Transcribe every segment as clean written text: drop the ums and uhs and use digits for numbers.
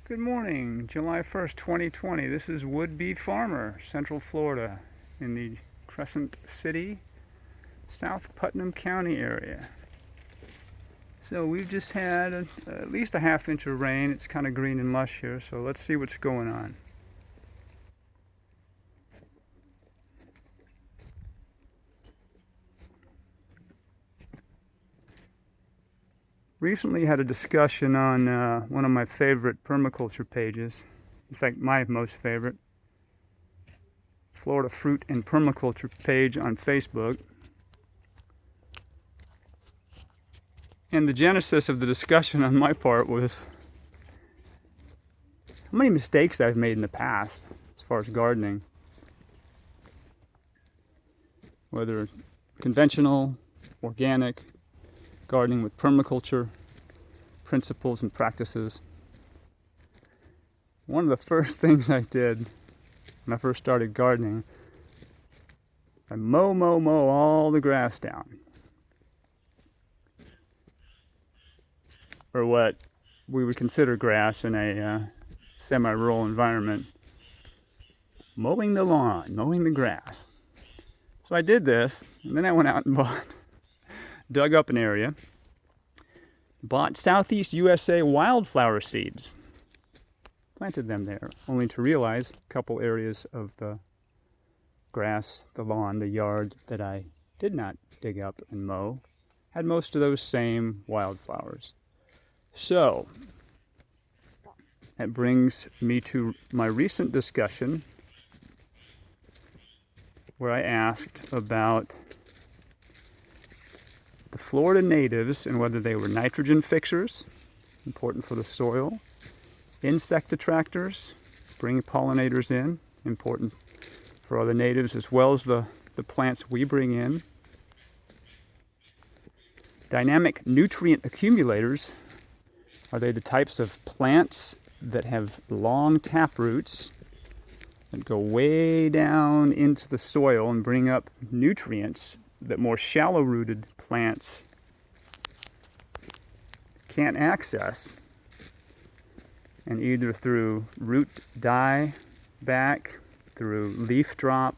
Good morning, July 1st, 2020. This is Would-Be Farmer, Central Florida, in the Crescent City, South Putnam County area. So we've just had at least a half inch of rain. It's kind of green and lush here, so let's see what's going on. Recently had a discussion on one of my favorite permaculture pages, in fact my most favorite, Florida Fruit and Permaculture page on Facebook. And the genesis of the discussion on my part was how many mistakes I've made in the past as far as gardening. Whether conventional, organic, gardening with permaculture principles and practices. One of the first things I did when I first started gardening, I mow all the grass down. Or what we would consider grass in a semi-rural environment. Mowing the lawn, mowing the grass. So I did this, and then I went out and dug up an area, bought Southeast USA wildflower seeds, planted them there, only to realize a couple areas of the grass, the lawn, the yard that I did not dig up and mow had most of those same wildflowers. So that brings me to my recent discussion where I asked about the Florida natives and whether they were nitrogen fixers, important for the soil, insect attractors, bring pollinators in, important for other natives as well as the plants we bring in, dynamic nutrient accumulators, are they the types of plants that have long tap roots that go way down into the soil and bring up nutrients that more shallow-rooted plants can't access, and either through root die back, through leaf drop,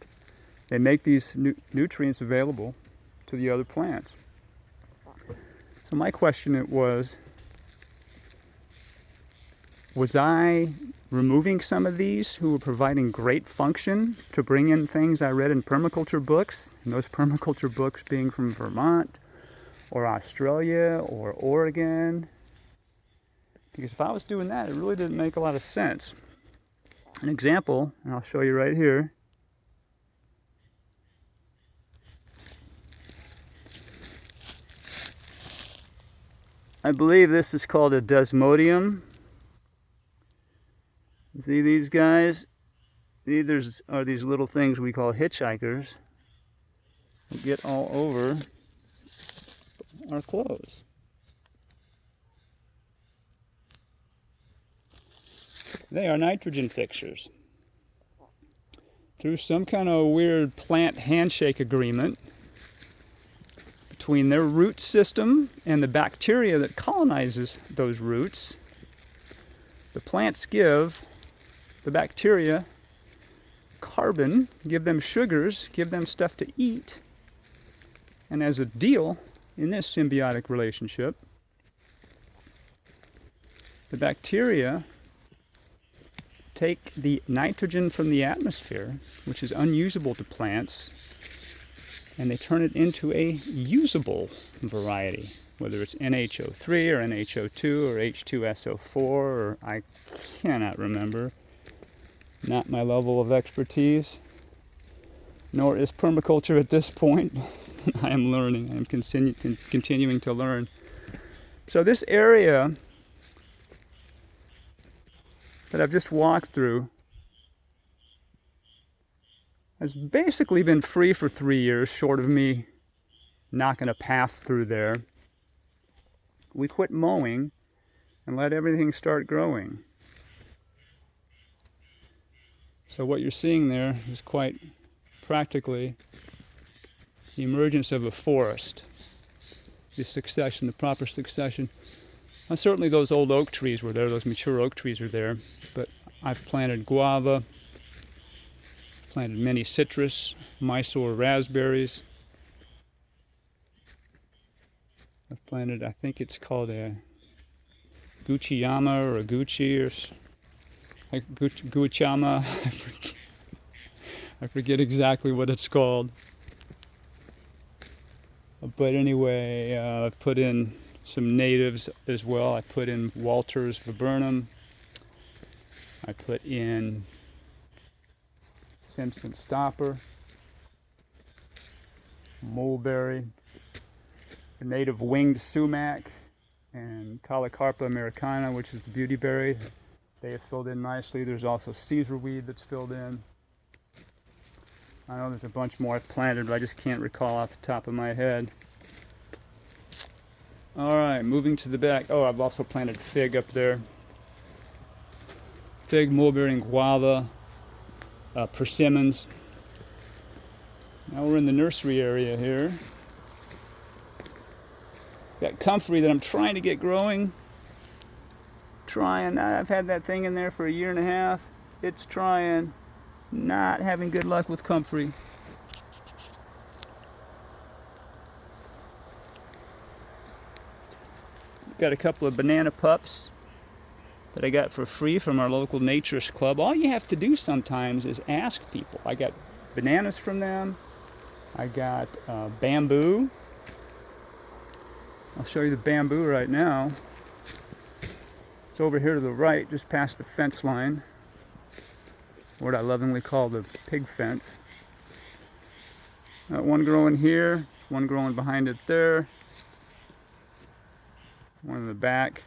they make these nutrients available to the other plants. So my question was I removing some of these who were providing great function to bring in things I read in permaculture books, and those permaculture books being from Vermont or Australia or Oregon? Because if I was doing that, it really didn't make a lot of sense. An example, and I'll show you right here. I believe this is called a desmodium. See these guys? These are these little things we call hitchhikers that get all over our clothes. They are nitrogen fixers. Through some kind of weird plant handshake agreement between their root system and the bacteria that colonizes those roots, the plants give the bacteria carbon, give them sugars, give them stuff to eat, and as a deal in this symbiotic relationship, the bacteria take the nitrogen from the atmosphere, which is unusable to plants, and they turn it into a usable variety, whether it's NHO3 or NHO2 or H2SO4, or I cannot remember. Not my level of expertise, nor is permaculture at this point. I am learning. I am continuing to learn. So this area that I've just walked through has basically been free for 3 years, short of me knocking a path through there. We quit mowing and let everything start growing. So what you're seeing there is quite practically the emergence of a forest. The proper succession Now, certainly those old oak trees were there, those mature oak trees are there, but I've planted guava, planted many citrus, Mysore raspberries. I've planted, I think it's called a Gucciama or a Gucci or like Gucciama. I forget exactly what it's called. But anyway, I've put in some natives as well. I put in Walter's viburnum. I put in Simpson stopper, mulberry, the native winged sumac, and Caulicarpa americana, which is the beauty berry. They have filled in nicely. There's also Caesar weed that's filled in. I know there's a bunch more I've planted, but I just can't recall off the top of my head. Alright, moving to the back. Oh, I've also planted fig up there. Fig, mulberry, and guava, persimmons. Now we're in the nursery area here. Got comfrey that I'm trying to get growing. I've had that thing in there for a year and a half. It's trying. Not having good luck with comfrey. Got a couple of banana pups that I got for free from our local naturist club. All you have to do sometimes is ask people. I got bananas from them. I got bamboo. I'll show you the bamboo right now. It's over here to the right, just past the fence line. What I lovingly call the pig fence. Got one growing here, one growing behind it there. One in the back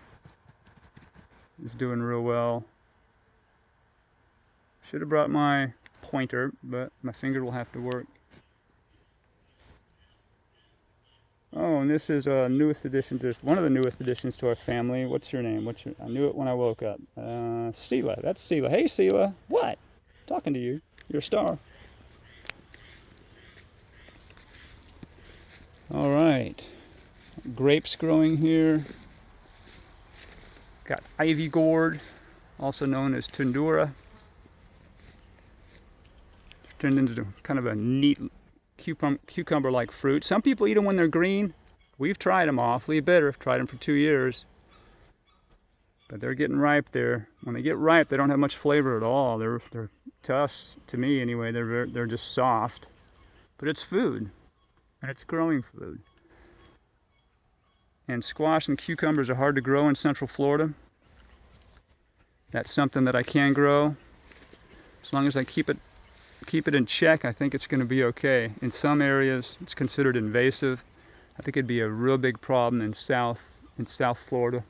is doing real well. Should have brought my pointer, but my finger will have to work. Oh, and this is a newest addition to one of the newest additions to our family. What's your name? I knew it when I woke up. Sela. That's Sela. Hey, Sela. What? Talking to you. You're a star. All right. Grapes growing here. Got ivy gourd, also known as tundura. It's turned into kind of a neat cucumber-like fruit. Some people eat them when they're green. We've tried them, awfully bitter. Tried them for 2 years. But they're getting ripe there. When they get ripe, they don't have much flavor at all. They're to us, to me anyway, they're just soft. But it's food, and it's growing food. And squash and cucumbers are hard to grow in Central Florida. That's something that I can grow. As long as I keep it in check, I think it's going to be okay. In some areas, it's considered invasive. I think it'd be a real big problem in South Florida.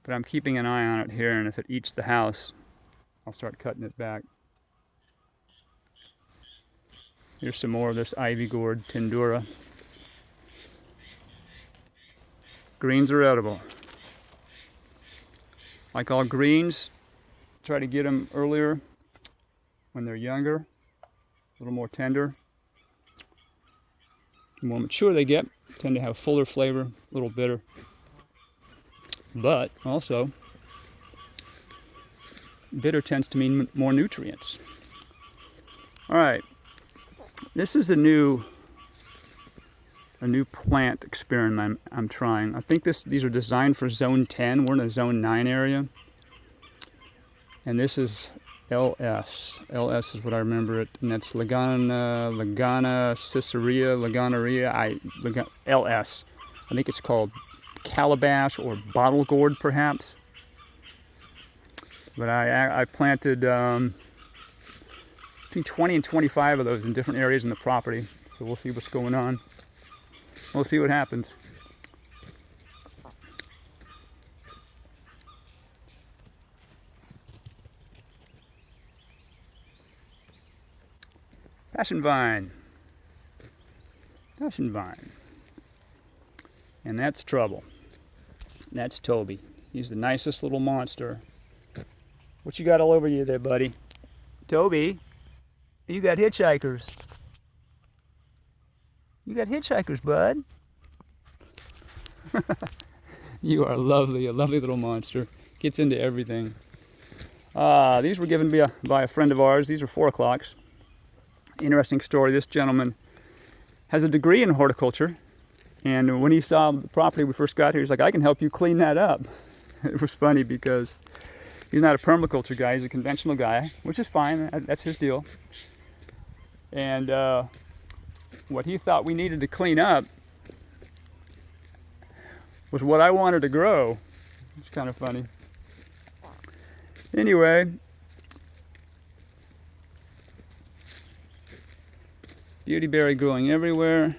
But I'm keeping an eye on it here, and if it eats the house, I'll start cutting it back. Here's some more of this ivy gourd tundura. Greens are edible. Like all greens, try to get them earlier when they're younger, a little more tender. The more mature they get, tend to have fuller flavor, a little bitter. But also, bitter tends to mean more nutrients. All right, this is a new plant experiment I'm trying. I think these are designed for zone 10. We're in a zone 9 area. And this is LS. LS is what I remember it. And that's Lagana LS. I think it's called calabash or bottle gourd perhaps. But I planted between 20 and 25 of those in different areas in the property. So we'll see what's going on. We'll see what happens. Passion vine. Passion vine. And that's Trouble. That's Toby. He's the nicest little monster. What you got all over you there, buddy? Toby, you got hitchhikers. You got hitchhikers, bud. You are lovely, a lovely little monster. Gets into everything. These were given by a friend of ours. These are 4 o'clocks. Interesting story. This gentleman has a degree in horticulture. And when he saw the property we first got here, he's like, I can help you clean that up. It was funny because he's not a permaculture guy. He's a conventional guy, which is fine. That's his deal. And what he thought we needed to clean up was what I wanted to grow. It's kind of funny. Anyway, beautyberry growing everywhere.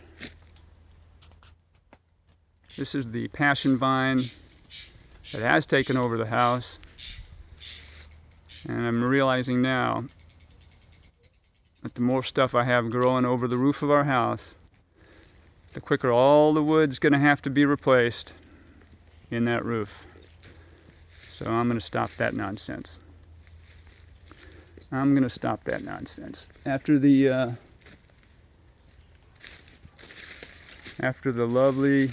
This is the passion vine that has taken over the house. And I'm realizing now that the more stuff I have growing over the roof of our house, the quicker all the wood's going to have to be replaced in that roof. So I'm going to stop that nonsense. I'm going to stop that nonsense. After the lovely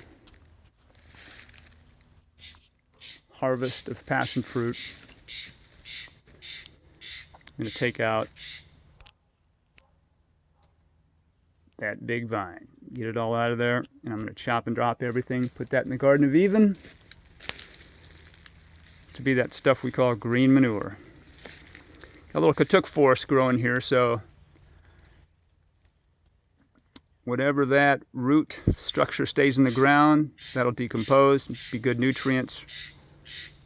harvest of passion fruit, I'm going to take out that big vine, get it all out of there, and I'm going to chop and drop everything, put that in the Garden of Eden to be that stuff we call green manure. Got a little katuk forest growing here, so whatever that root structure stays in the ground, that'll decompose, be good nutrients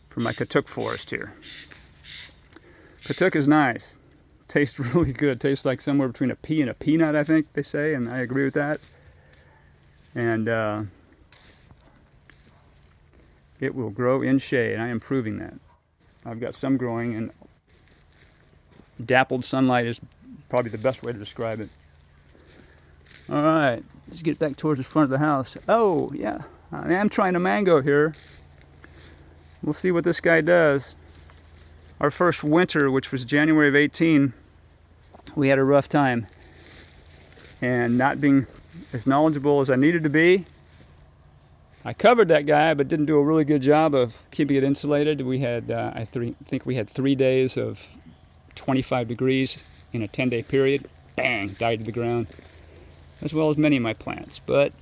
for my katuk forest here. Katuk is nice. Tastes really good. Tastes like somewhere between a pea and a peanut, I think they say, and I agree with that. And it will grow in shade. I am proving that. I've got some growing, and dappled sunlight is probably the best way to describe it. All right, let's get back towards the front of the house. Oh, yeah, I am trying a mango here. We'll see what this guy does. Our first winter, which was January of 18, we had a rough time. And not being as knowledgeable as I needed to be, I covered that guy, but didn't do a really good job of keeping it insulated. We had, I think we had 3 days of 25 degrees in a 10-day period. Bang, died to the ground, as well as many of my plants. But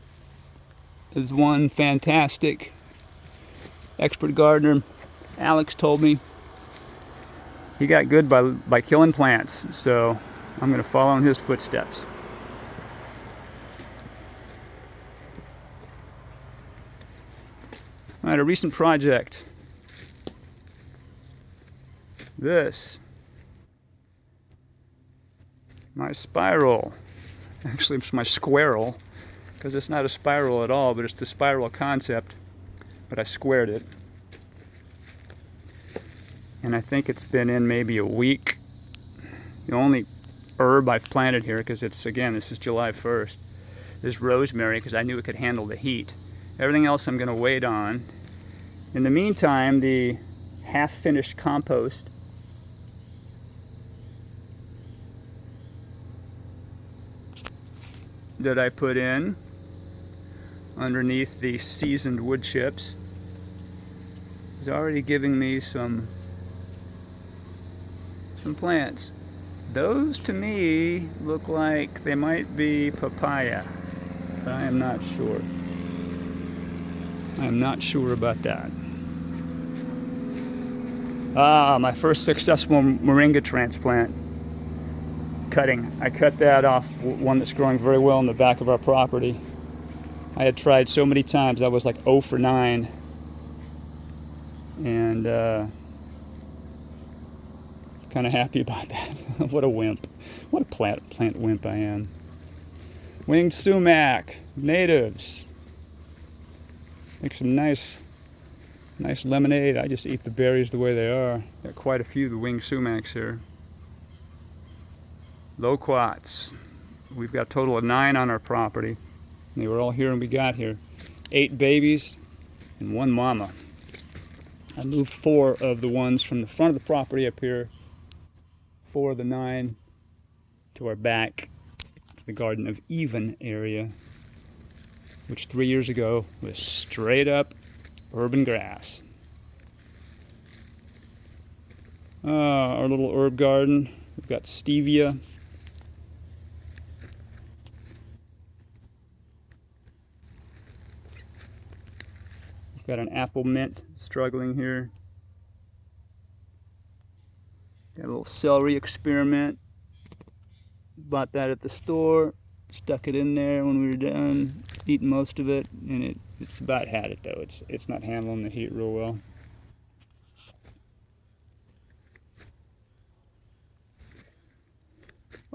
as one fantastic expert gardener, Alex, told me, he got good by killing plants. So I'm going to follow in his footsteps. All right, a recent project. This, my spiral. Actually, it's my squirrel, because it's not a spiral at all, but it's the spiral concept. But I squared it. And I think it's been in maybe a week. The only herb I've planted here, because it's, again, this is July 1st, is rosemary, because I knew it could handle the heat. Everything else I'm going to wait on. In the meantime, the half-finished compost that I put in underneath the seasoned wood chips is already giving me some plants. Those to me look like they might be papaya, but I am not sure. I am not sure about that. My first successful moringa transplant cutting. I cut that off one that's growing very well in the back of our property. I had tried so many times. I was like 0 for 9. And kind of happy about that. What a wimp. What a plant wimp I am. Winged sumac, natives. Make some nice lemonade. I just eat the berries the way they are. Got quite a few of the winged sumacs here. Loquats. We've got a total of 9 on our property. They were all here when we got here. 8 babies and 1 mama. I moved 4 of the ones from the front of the property up here, 4 of the 9 to our back, to the Garden of Eden area, which 3 years ago was straight up urban grass. Our little herb garden. We've got stevia. We've got an apple mint struggling here. Got a little celery experiment. Bought that at the store. Stuck it in there when we were done eating most of it, and it's about had it though. It's not handling the heat real well.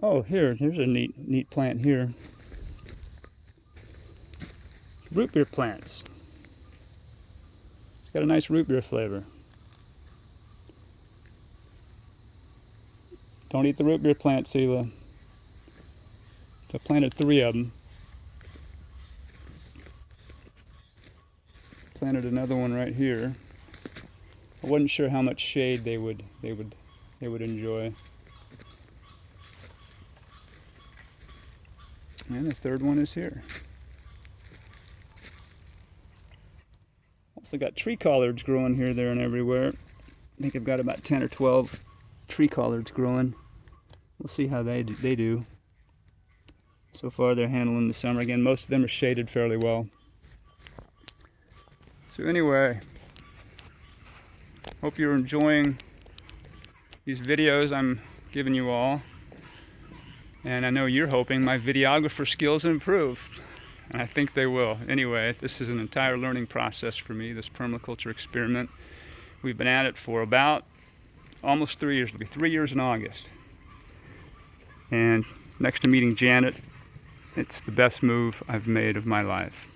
Oh, here's a neat plant here. Root beer plants. It's got a nice root beer flavor. Don't eat the root beer plant, Sela. I planted 3 of them. Planted another one right here. I wasn't sure how much shade they would enjoy. And the 3rd one is here. Also got tree collards growing here, there, and everywhere. I think I've got about 10 or 12 tree collards growing. We'll see how they do. So far they're handling the summer. Again, most of them are shaded fairly well. So anyway, hope you're enjoying these videos I'm giving you all. And I know you're hoping my videographer skills improve. And I think they will. Anyway, this is an entire learning process for me, this permaculture experiment. We've been at it for about almost 3 years. It'll be 3 years in August. And next to meeting Janet, it's the best move I've made of my life.